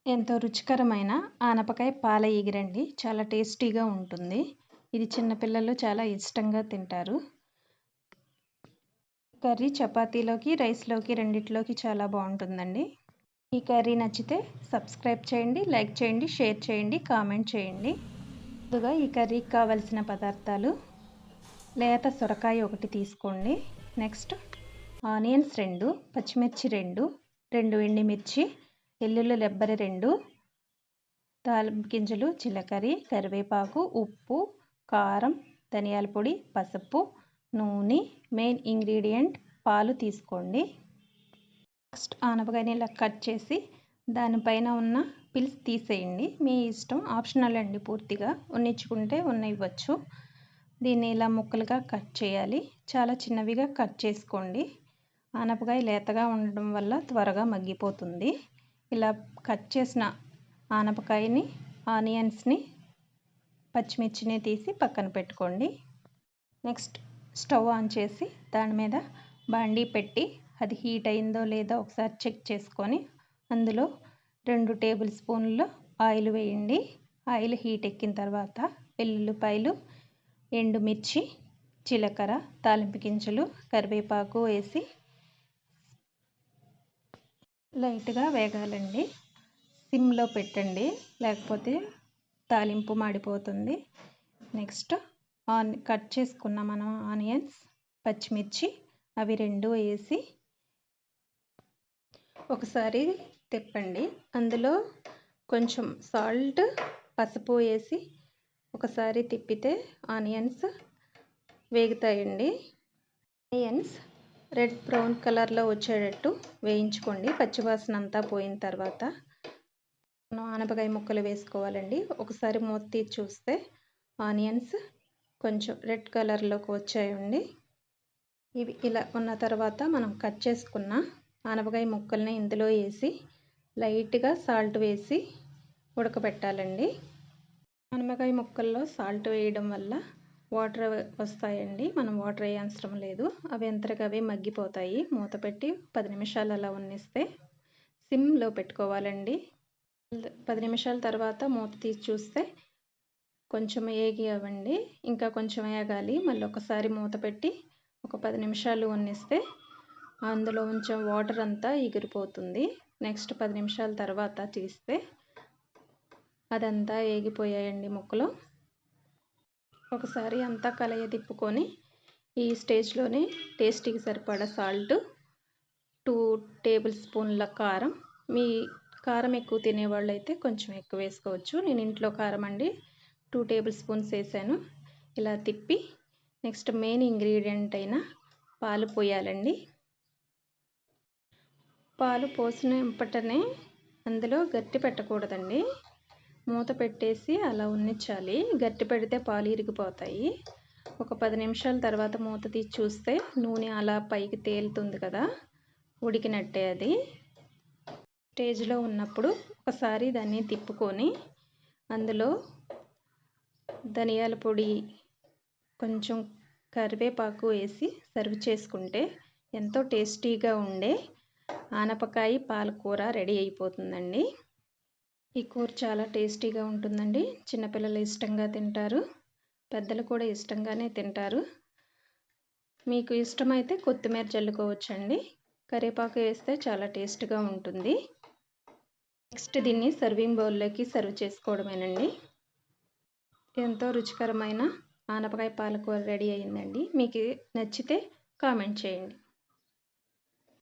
ఎంతో రుచికరమైన ఆనపకాయ పాల ఎగిరండి. చాలా టేస్టీగా ఉంటుంది. ఇది చిన్నపిల్లలు చాలా ఇష్టంగా తింటారు. కర్రీ చపాతీలోకి, రైస్‌లోకి రెండిట్లోకి చాలా బావుంటుందండి. ఈ కర్రీ నచ్చితే సబ్స్క్రైబ్ చేయండి, లైక్ చేయండి, షేర్ చేయండి, కామెంట్ చేయండి. ముందుగా ఈ కర్రీకి కావాల్సిన పదార్థాలు: లేత సొరకాయ 1 తీసుకోండి. నెక్స్ట్ ఆనియన్స్ 2, పచ్చిమిర్చి 2 ఎండుమిర్చి, వెల్లుల్లి రెబ్బలు 2, తాలింపు గింజలు, జీలకర్ర, కరివేపాకు, ఉప్పు, కారం, ధనియాల పొడి, పసుపు, నూనె, మెయిన్ ఇంగ్రీడియంట్ పాలు తీసుకోండి. నెక్స్ట్ ఆనపకాయని ఇలా కట్ చేసి దానిపైన ఉన్న పిల్స్ తీసేయండి. మీ ఇష్టం, ఆప్షనల్ అండి. పూర్తిగా ఉన్నించుకుంటే ఇవ్వచ్చు. దీన్ని ఇలా ముక్కలుగా కట్ చేయాలి. చాలా చిన్నవిగా కట్ చేసుకోండి. ఆనపకాయ లేతగా ఉండడం వల్ల త్వరగా మగ్గిపోతుంది. ఇలా కట్ చేసిన ఆనపకాయని, ఆనియన్స్ని, పచ్చిమిర్చిని తీసి పక్కన పెట్టుకోండి. నెక్స్ట్ స్టవ్ ఆన్ చేసి దాని మీద బాండీ పెట్టి అది హీట్ అయిందో లేదో ఒకసారి చెక్ చేసుకొని అందులో 2 టేబుల్ స్పూన్ల ఆయిల్ వేయండి. ఆయిల్ హీట్ ఎక్కిన తర్వాత వెల్లుల్లిపాయలు, ఎండుమిర్చి, జీలకర్ర, తాలింపు గింజలు, కరివేపాకు వేసి లైట్గా వేగాలండి. సిమ్లో పెట్టండి, లేకపోతే తాలింపు మాడిపోతుంది. నెక్స్ట్ కట్ చేసుకున్న మనం ఆనియన్స్, పచ్చిమిర్చి అవి 2 వేసి ఒకసారి తిప్పండి. అందులో కొంచెం సాల్ట్, పసుపు వేసి ఒకసారి తిప్పితే ఆనియన్స్ వేగుతాయండి. ఆనియన్స్ రెడ్ బ్రౌన్ కలర్లో వచ్చేటట్టు వేయించుకోండి. పచ్చివాసన అంతా పోయిన తర్వాత మనం ఆనపకాయ ముక్కలు వేసుకోవాలండి. ఒకసారి మూత తీసి చూస్తే ఆనియన్స్ కొంచెం రెడ్ కలర్లోకి వచ్చాయండి. ఇవి ఇలా ఉన్న తర్వాత మనం కట్ చేసుకున్న ఆనపకాయ ముక్కల్ని ఇందులో వేసి లైట్గా సాల్ట్ వేసి ఉడకబెట్టాలండి. ఆనపకాయ ముక్కల్లో సాల్ట్ వేయడం వల్ల వాటర్ వస్తాయండి. మనం వాటర్ వేయవసరం లేదు. అవి ఎంతటికవే మగ్గిపోతాయి. మూత పెట్టి 10 నిమిషాలు అలా ఉన్నిస్తే సిమ్లో పెట్టుకోవాలండి. 10 నిమిషాల తర్వాత మూత తీసి చూస్తే కొంచెం వేగావండి. ఇంకా కొంచెం వేగాలి. మళ్ళీ ఒకసారి మూత పెట్టి ఒక 10 నిమిషాలు ఉన్నిస్తే అందులో కొంచెం వాటర్ అంతా ఎగిరిపోతుంది. నెక్స్ట్ 10 నిమిషాల తర్వాత తీస్తే అదంతా వేగిపోయాయండి ముక్కలు. ఒకసారి అంతా కలయ తిప్పుకొని ఈ స్టేజ్లోనే టేస్టీకి సరిపడా సాల్ట్, 2 టేబుల్ స్పూన్ల కారం. మీ కారం ఎక్కువ తినేవాళ్ళు అయితే కొంచెం ఎక్కువ వేసుకోవచ్చు. నేను ఇంట్లో కారం అండి 2 టేబుల్ స్పూన్స్ వేసాను. ఇలా తిప్పి నెక్స్ట్ మెయిన్ ఇంగ్రీడియంట్ అయిన పాలు పోయాలండి. పాలు పోసిన వెంటనే అందులో గట్టి పెట్టకూడదండి. మూత పెట్టేసి అలా ఉన్నించాలి. గట్టి పెడితే పాలు ఇరిగిపోతాయి. ఒక 10 నిమిషాల తర్వాత మూత తీసి చూస్తే నూనె అలా పైకి తేలుతుంది కదా, ఉడికినట్టే. అది స్టేజ్లో ఉన్నప్పుడు ఒకసారి దాన్ని తిప్పుకొని అందులో ధనియాల పొడి, కొంచెం కరివేపాకు వేసి సర్వ్ చేసుకుంటే ఎంతో టేస్టీగా ఉండే ఆనపకాయ పాలకూర రెడీ అయిపోతుందండి. ఈ కూర చాలా టేస్టీగా ఉంటుందండి. చిన్నపిల్లలు ఇష్టంగా తింటారు, పెద్దలు కూడా ఇష్టంగానే తింటారు. మీకు ఇష్టమైతే కొత్తిమీర చల్లుకోవచ్చండి. కరివేపాకు వేస్తే చాలా టేస్ట్గా ఉంటుంది. నెక్స్ట్ దీన్ని సర్వింగ్ బౌల్లోకి సర్వ్ చేసుకోవడమేనండి. ఎంతో రుచికరమైన ఆనపకాయ పాలకూర రెడీ అయిందండి. మీకు నచ్చితే కామెంట్ చేయండి.